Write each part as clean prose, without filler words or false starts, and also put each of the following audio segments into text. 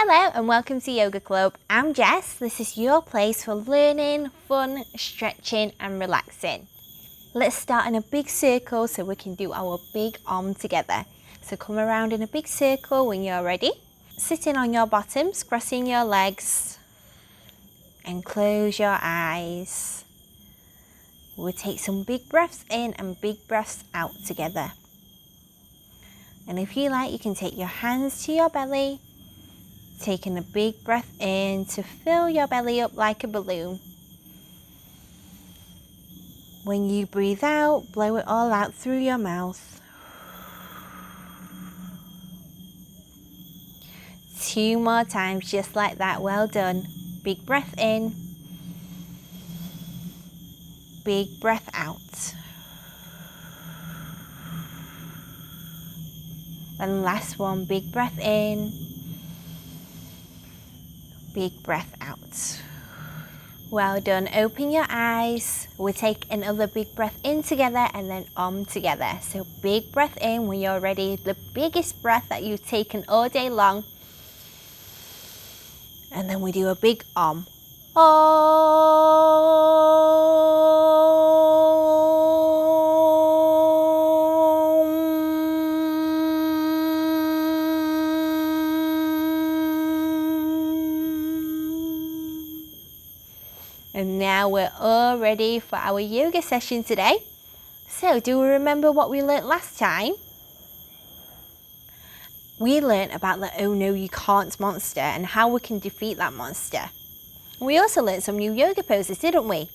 Hello and welcome to Yoga Club. I'm Jess. This is your place for learning, fun, stretching and relaxing. Let's start in a big circle so we can do our big Om together. So come around in a big circle when you're ready. Sitting on your bottoms, crossing your legs and close your eyes. We'll take some big breaths in and big breaths out together. And if you like, you can take your hands to your belly, taking a big breath in to fill your belly up like a balloon. When you breathe out, blow it all out through your mouth. 2 more times, just like that. Well done. Big breath in. Big breath out. And last one, big breath in. Big breath out. Well done. Open your eyes. We'll take another big breath in together and then Om together. So big breath in when you're ready. The biggest breath that you've taken all day long. And then we do a big Om. And now we're all ready for our yoga session today. So do we remember what we learnt last time? We learnt about the oh no you can't monster and how we can defeat that monster. We also learnt some new yoga poses, didn't we?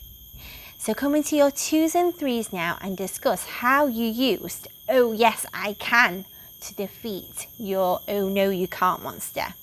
So come into your 2s and 3s now and discuss how you used oh yes I can to defeat your oh no you can't monster.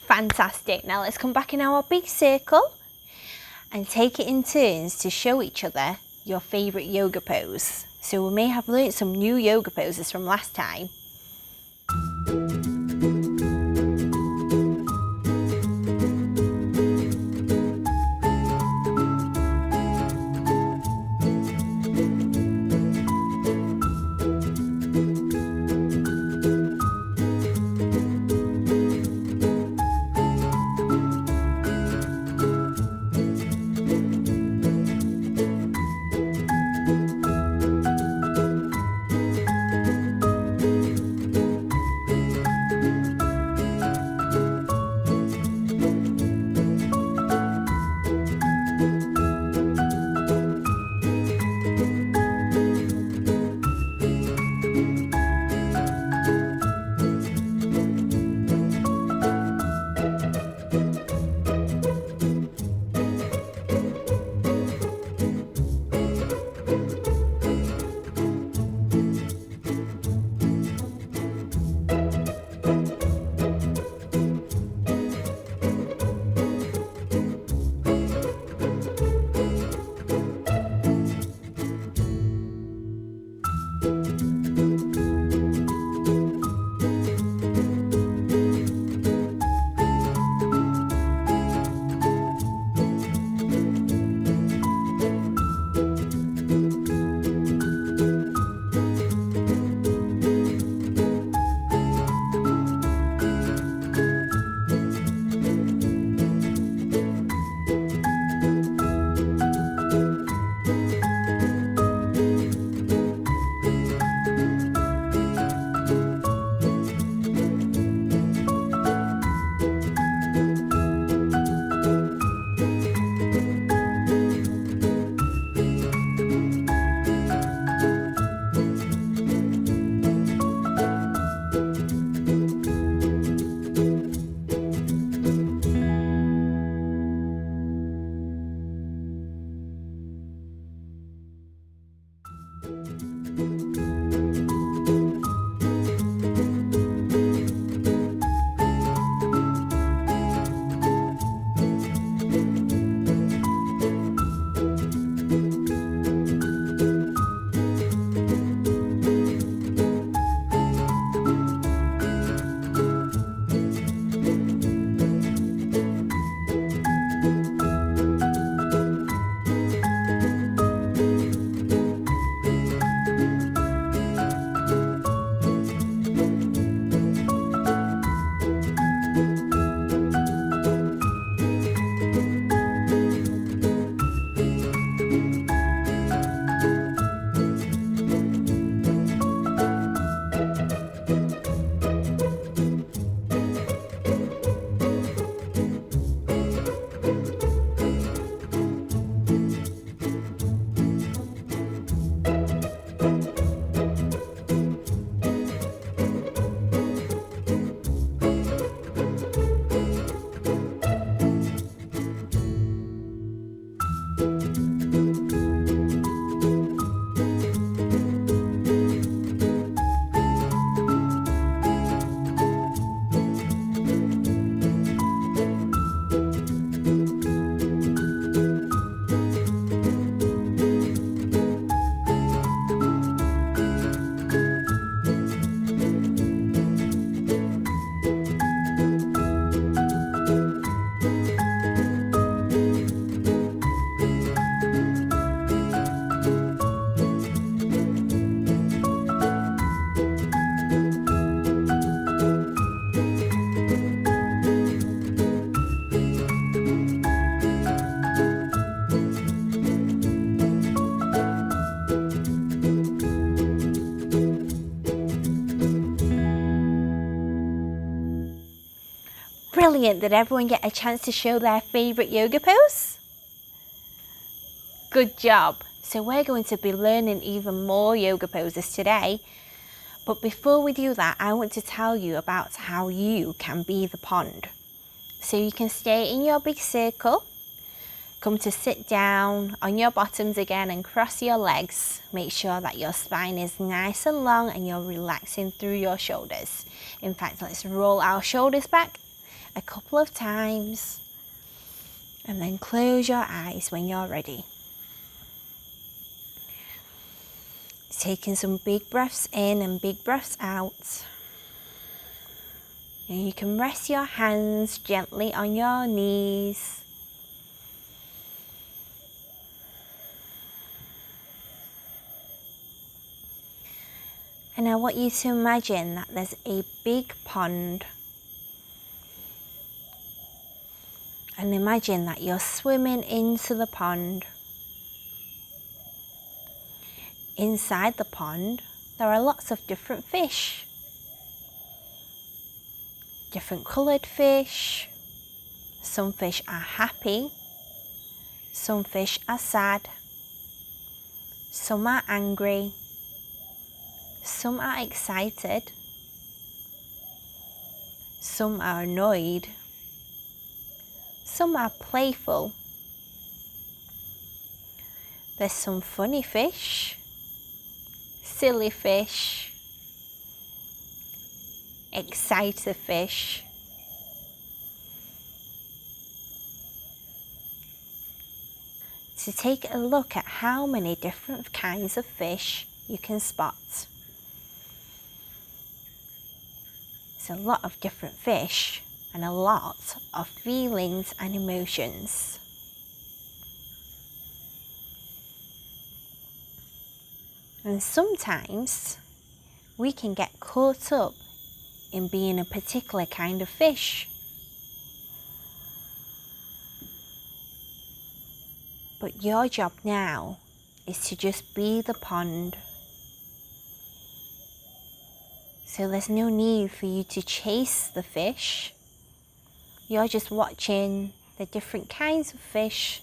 Fantastic. Now let's come back in our big circle and take it in turns to show each other your favourite yoga pose. So we may have learnt some new yoga poses from last time. Brilliant! Did everyone get a chance to show their favourite yoga pose? Good job! So we're going to be learning even more yoga poses today. But before we do that, I want to tell you about how you can be the pond. So you can stay in your big circle, come to sit down on your bottoms again and cross your legs. Make sure that your spine is nice and long and you're relaxing through your shoulders. In fact, let's roll our shoulders back a couple of times and then close your eyes when you're ready. Taking some big breaths in and big breaths out. And you can rest your hands gently on your knees. And I want you to imagine that there's a big pond. And imagine that you're swimming into the pond. Inside the pond, there are lots of different fish. Different coloured fish. Some fish are happy. Some fish are sad. Some are angry. Some are excited. Some are annoyed. Some are playful. There's some funny fish, silly fish, excited fish. So take a look at how many different kinds of fish you can spot. It's a lot of different fish and a lot of feelings and emotions. And sometimes we can get caught up in being a particular kind of fish. But your job now is to just be the pond. So there's no need for you to chase the fish. You're just watching the different kinds of fish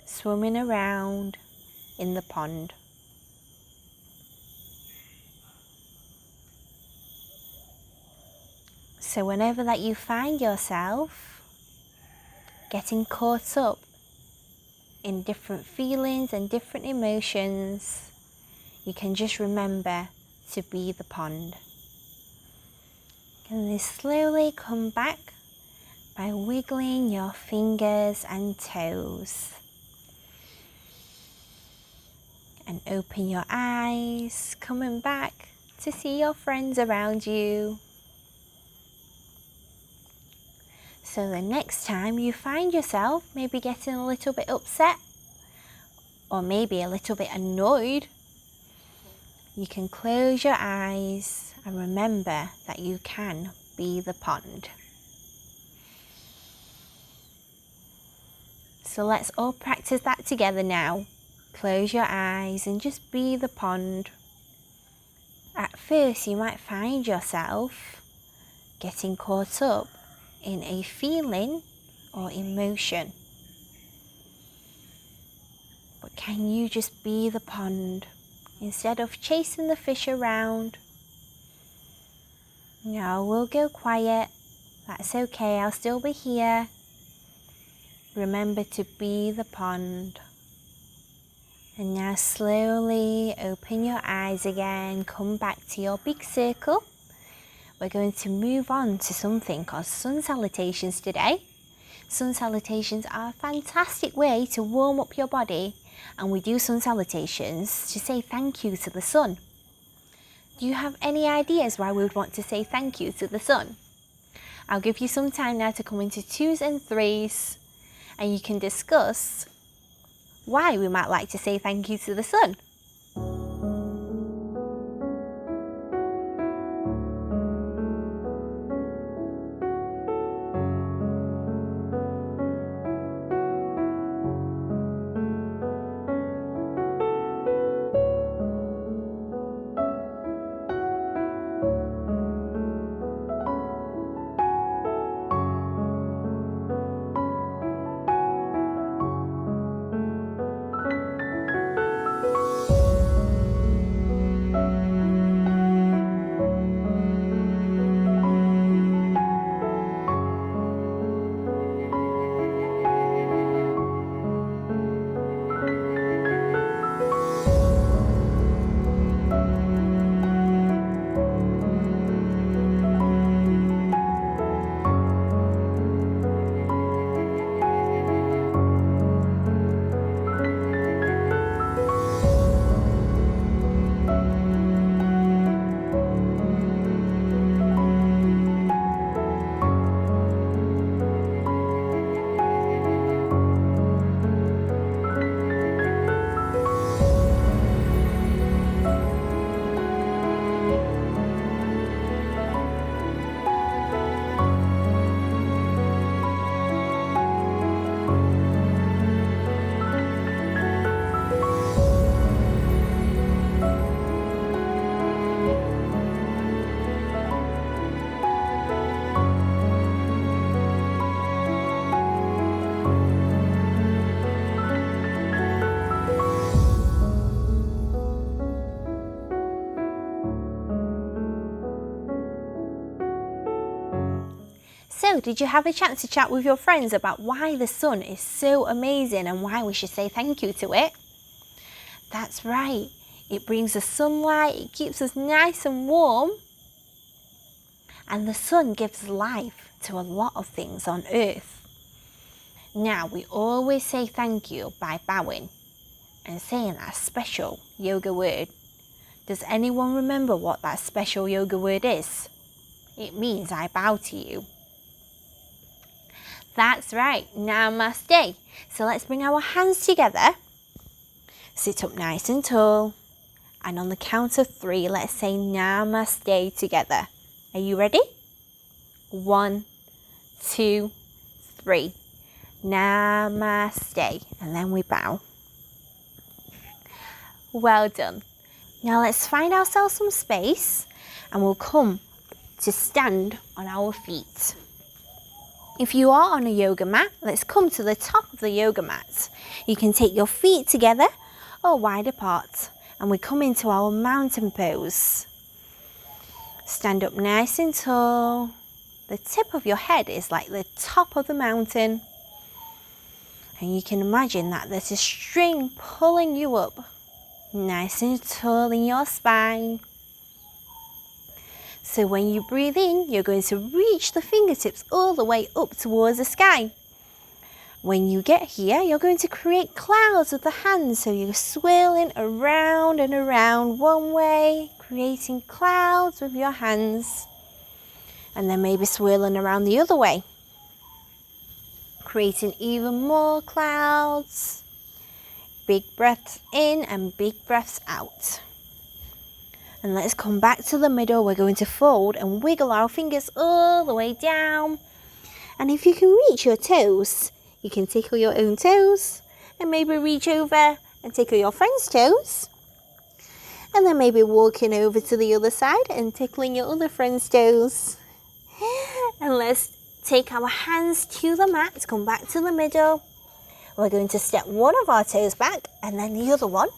swimming around in the pond. So whenever that you find yourself getting caught up in different feelings and different emotions, you can just remember to be the pond. And then slowly come back by wiggling your fingers and toes. And open your eyes, coming back to see your friends around you. So the next time you find yourself maybe getting a little bit upset or maybe a little bit annoyed, you can close your eyes and remember that you can be the pond. So let's all practice that together now. Close your eyes and just be the pond. At first you might find yourself getting caught up in a feeling or emotion. But can you just be the pond instead of chasing the fish around? Now we'll go quiet. That's okay, I'll still be here. Remember to be the pond. And now slowly open your eyes again. Come back to your big circle. We're going to move on to something called sun salutations today. Sun salutations are a fantastic way to warm up your body, and we do sun salutations to say thank you to the sun. Do you have any ideas why we would want to say thank you to the sun? I'll give you some time now to come into 2s and 3s, and you can discuss why we might like to say thank you to the sun. So, did you have a chance to chat with your friends about why the sun is so amazing and why we should say thank you to it? That's right. It brings the sunlight, it keeps us nice and warm. And the sun gives life to a lot of things on earth. Now, we always say thank you by bowing and saying that special yoga word. Does anyone remember what that special yoga word is? It means I bow to you. That's right, namaste. So let's bring our hands together. Sit up nice and tall. And on the count of 3, let's say namaste together. Are you ready? 1, 2, 3. Namaste. And then we bow. Well done. Now let's find ourselves some space and we'll come to stand on our feet. If you are on a yoga mat, let's come to the top of the yoga mat. You can take your feet together or wide apart and we come into our mountain pose. Stand up nice and tall. The tip of your head is like the top of the mountain. And you can imagine that there's a string pulling you up, nice and tall in your spine. So when you breathe in, you're going to reach the fingertips all the way up towards the sky. When you get here, you're going to create clouds with the hands. So you're swirling around and around one way, creating clouds with your hands. And then maybe swirling around the other way, creating even more clouds. Big breaths in and big breaths out. And let's come back to the middle. We're going to fold and wiggle our fingers all the way down. And if you can reach your toes, you can tickle your own toes and maybe reach over and tickle your friend's toes. And then maybe walking over to the other side and tickling your other friend's toes. And let's take our hands to the mat, come back to the middle. We're going to step one of our toes back and then the other one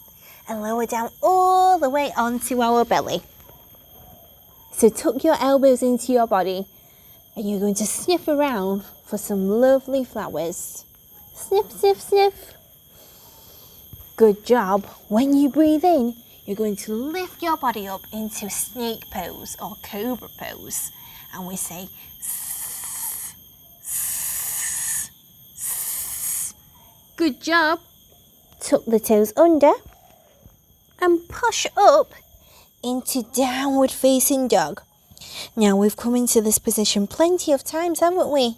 and lower down all the way onto our belly. So tuck your elbows into your body and you're going to sniff around for some lovely flowers. Sniff, sniff, sniff. Good job. When you breathe in, you're going to lift your body up into snake pose or cobra pose. And we say, sss, sss, sss. Good job. Tuck the toes under and push up into downward facing dog. Now we've come into this position plenty of times, haven't we?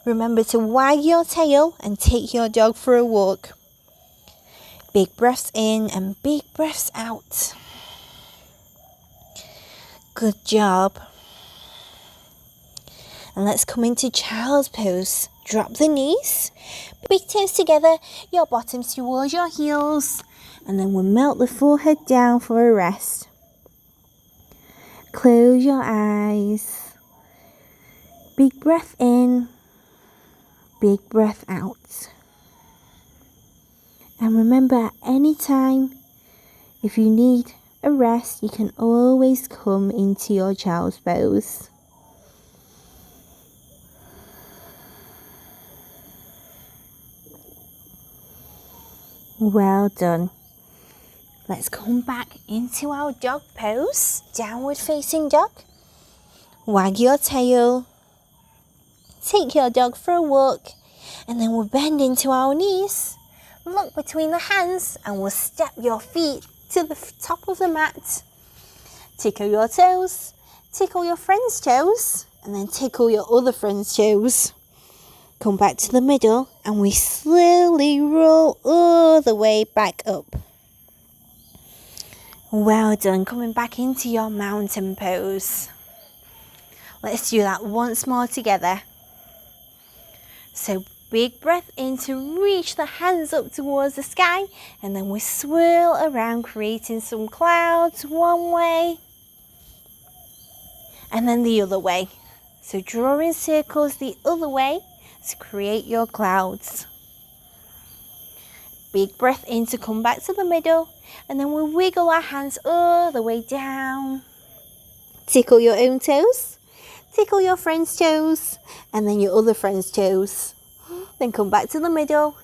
Remember to wag your tail and take your dog for a walk. Big breaths in and big breaths out. Good job. And let's come into child's pose. Drop the knees, big toes together, your bottoms towards your heels. And then we'll melt the forehead down for a rest. Close your eyes. Big breath in, big breath out. And remember, at any time, if you need a rest, you can always come into your child's pose. Well done. Let's come back into our dog pose, downward facing dog. Wag your tail. Take your dog for a walk. And then we'll bend into our knees. Look between the hands and we'll step your feet to the top of the mat. Tickle your toes. Tickle your friend's toes. And then tickle your other friend's toes. Come back to the middle and we slowly roll all the way back up. Well done. Coming back into your mountain pose. Let's do that once more together. So big breath in to reach the hands up towards the sky, and then we swirl around creating some clouds one way and then the other way. So drawing circles the other way to create your clouds. Big breath in to come back to the middle, and then we'll wiggle our hands all the way down. Tickle your own toes. Tickle your friend's toes and then your other friend's toes. Then come back to the middle.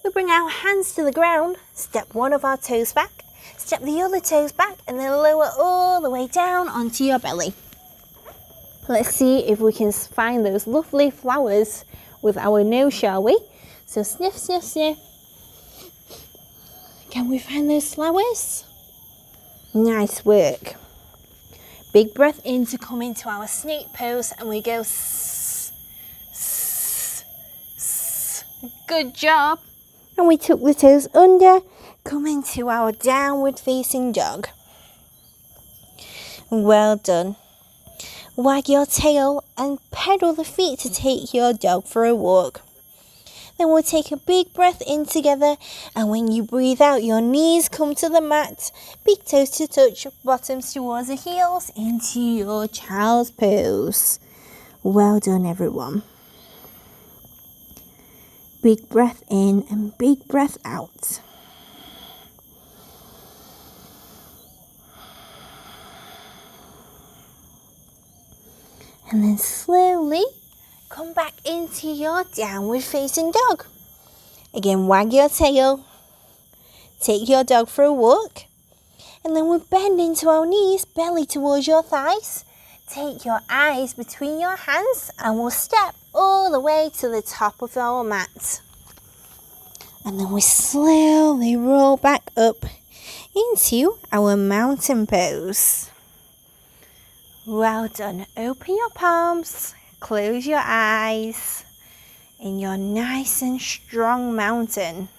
We bring our hands to the ground, step one of our toes back, step the other toes back, and then lower all the way down onto your belly. Let's see if we can find those lovely flowers with our nose, shall we? So sniff, sniff, sniff. Can we find those flowers? Nice work. Big breath in to come into our snake pose, and we go s, s, s. Good job. And we tuck the toes under, come into our downward facing dog. Well done. Wag your tail and pedal the feet to take your dog for a walk. Then we'll take a big breath in together, and when you breathe out, your knees come to the mat, big toes to touch, bottoms towards the heels, into your child's pose. Well done, everyone. Big breath in and big breath out. And then slowly come back into your downward facing dog. Again, wag your tail. Take your dog for a walk. And then we bend into our knees, belly towards your thighs. Take your eyes between your hands and we'll step all the way to the top of our mat. And then we slowly roll back up into our mountain pose. Well done. Open your palms. Close your eyes in your nice and strong mountain.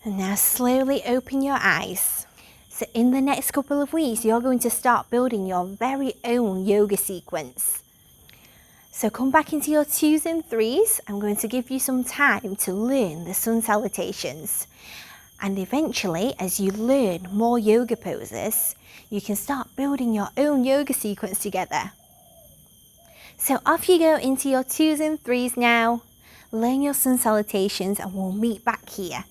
And now slowly open your eyes. So in the next couple of weeks, you're going to start building your very own yoga sequence. So come back into your 2s and 3s. I'm going to give you some time to learn the sun salutations. And eventually, as you learn more yoga poses, you can start building your own yoga sequence together. So off you go into your 2s and 3s now. Learn your sun salutations and we'll meet back here.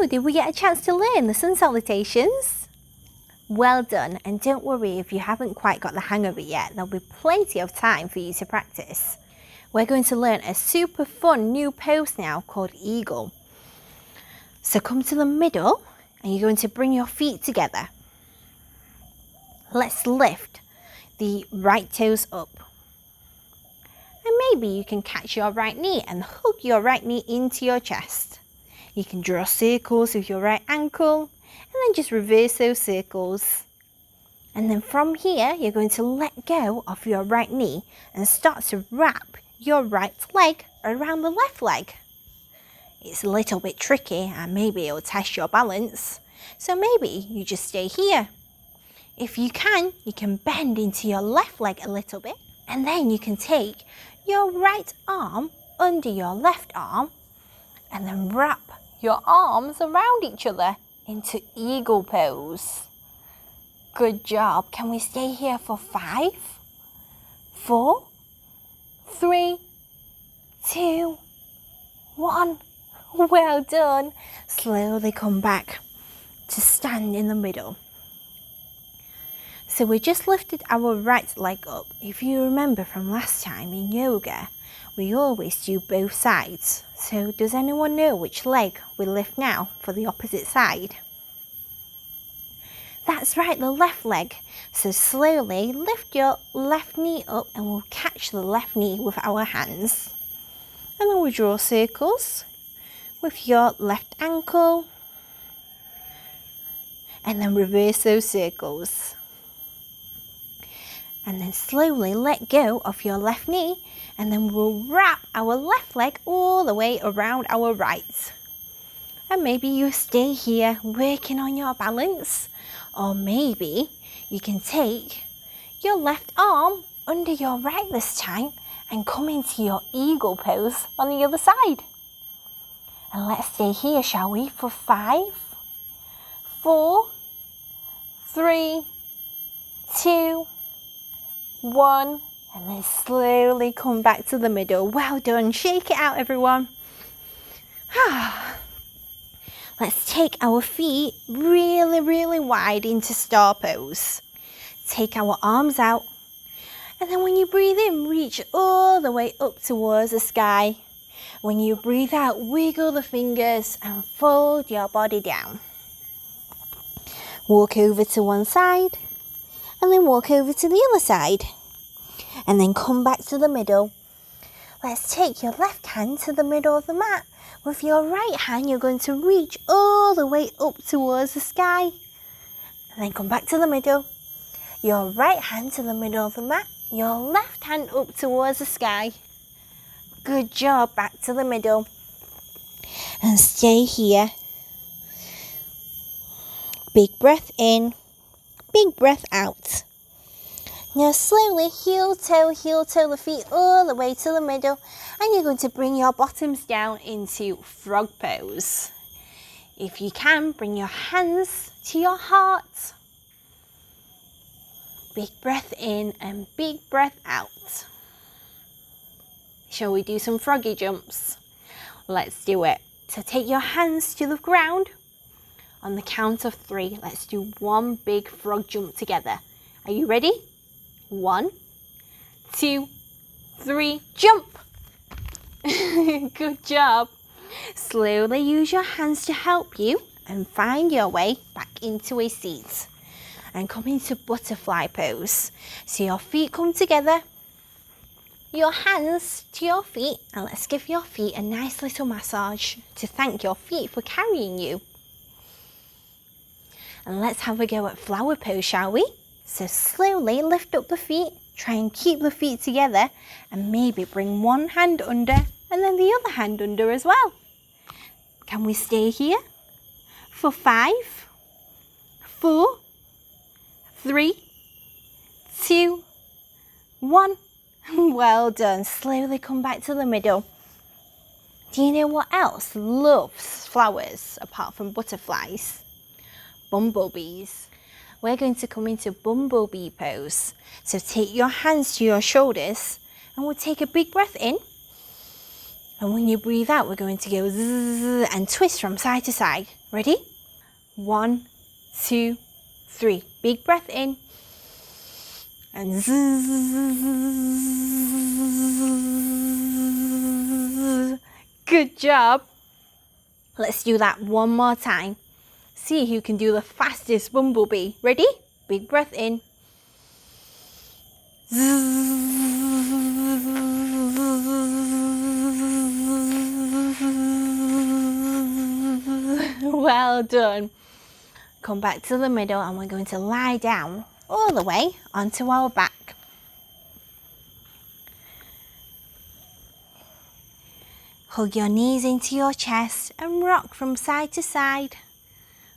So, did we get a chance to learn the sun salutations? Well done, and don't worry if you haven't quite got the hang of it yet, there'll be plenty of time for you to practice. We're going to learn a super fun new pose now called Eagle. So come to the middle and you're going to bring your feet together. Let's lift the right toes up. And maybe you can catch your right knee and hug your right knee into your chest. You can draw circles with your right ankle and then just reverse those circles. And then from here, you're going to let go of your right knee and start to wrap your right leg around the left leg. It's a little bit tricky and maybe it'll test your balance. So maybe you just stay here. If you can bend into your left leg a little bit and then you can take your right arm under your left arm and then wrap your arms around each other into eagle pose. Good job. Can we stay here for 5, 4, 3, 2, 1. Well done. Slowly come back to stand in the middle. So we just lifted our right leg up. If you remember from last time in yoga, we always do both sides. So does anyone know which leg we lift now for the opposite side? That's right, the left leg. So slowly lift your left knee up and we'll catch the left knee with our hands. And then we'll draw circles with your left ankle. And then reverse those circles. And then slowly let go of your left knee and then we'll wrap our left leg all the way around our right. And maybe you stay here working on your balance, or maybe you can take your left arm under your right this time and come into your eagle pose on the other side. And let's stay here, shall we, for 5, 4, 3, 2, 1, and then slowly come back to the middle. Well done. Shake it out, everyone. Let's take our feet really, really wide into star pose. Take our arms out. And then when you breathe in, reach all the way up towards the sky. When you breathe out, wiggle the fingers and fold your body down. Walk over to one side and then walk over to the other side. And then come back to the middle. Let's take your left hand to the middle of the mat. With your right hand, you're going to reach all the way up towards the sky. And then come back to the middle. Your right hand to the middle of the mat. Your left hand up towards the sky. Good job. Back to the middle. And stay here. Big breath in. Big breath out. Now slowly heel toe the feet all the way to the middle and you're going to bring your bottoms down into frog pose. If you can, bring your hands to your heart. Big breath in and big breath out. Shall we do some froggy jumps? Let's do it. So take your hands to the ground. On the count of 3, let's do one big frog jump together. Are you ready? 1, 2, 3, jump! Good job. Slowly use your hands to help you and find your way back into a seat. And come into butterfly pose. So your feet come together, your hands to your feet, and let's give your feet a nice little massage to thank your feet for carrying you. And let's have a go at flower pose, shall we? So slowly lift up the feet, try and keep the feet together and maybe bring one hand under and then the other hand under as well. Can we stay here for 5, 4, 3, 2, 1. Well done. Slowly come back to the middle. Do you know what else loves flowers apart from butterflies? Bumblebees. We're going to come into bumblebee pose. So take your hands to your shoulders and we'll take a big breath in. And when you breathe out, we're going to go zzz and twist from side to side. Ready? 1, 2, 3. Big breath in. And zzz. Good job. Let's do that one more time. See who can do the fastest bumblebee. Ready? Big breath in. Well done. Come back to the middle and we're going to lie down all the way onto our back. Hug your knees into your chest and rock from side to side.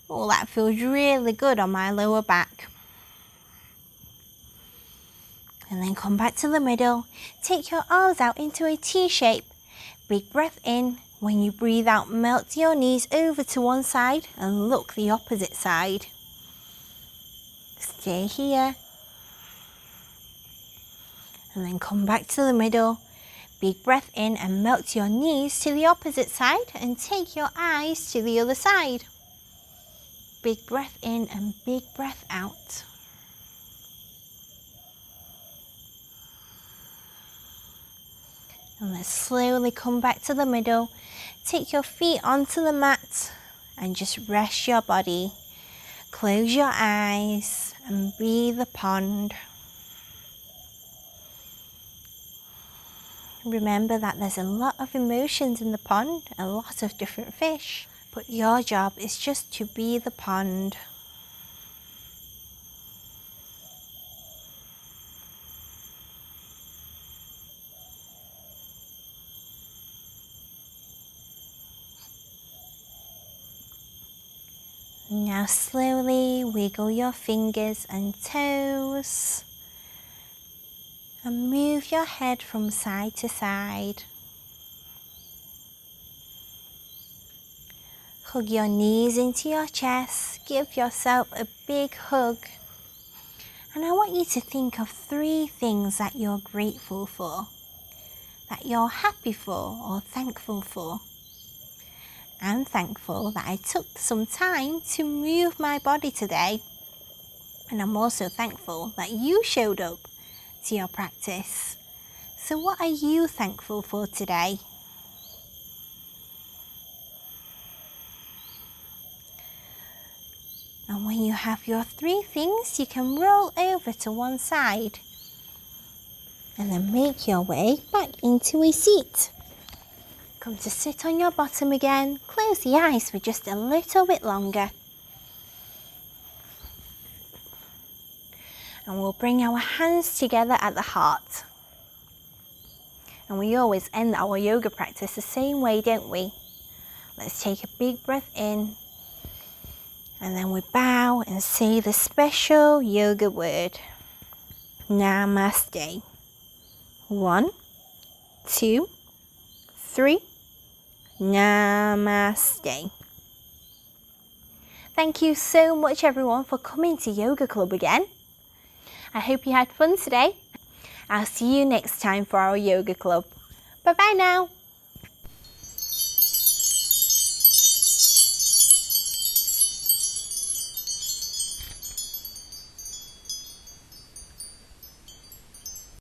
Oh, that feels really good on my lower back. And then come back to the middle. Take your arms out into a T shape. Big breath in. When you breathe out, melt your knees over to one side and look the opposite side. Stay here. And then come back to the middle. Big breath in and melt your knees to the opposite side and take your eyes to the other side. Big breath in and big breath out. And let's slowly come back to the middle. Take your feet onto the mat and just rest your body. Close your eyes and be the pond. Remember that there's a lot of emotions in the pond, a lot of different fish, but your job is just to be the pond. Now slowly wiggle your fingers and toes and move your head from side to side. Hug your knees into your chest, give yourself a big hug. And I want you to think of 3 things that you're grateful for, that you're happy for or thankful for. I'm thankful that I took some time to move my body today. And I'm also thankful that you showed up to your practice. So what are you thankful for today? And when you have your 3 things, you can roll over to one side and then make your way back into a seat. Come to sit on your bottom again. Close the eyes for just a little bit longer. And we'll bring our hands together at the heart. And we always end our yoga practice the same way, don't we? Let's take a big breath in. And then we bow and say the special yoga word. Namaste. 1, 2, 3. Namaste. Thank you so much everyone for coming to Yoga Club again. I hope you had fun today. I'll see you next time for our Yoga Club. Bye bye now.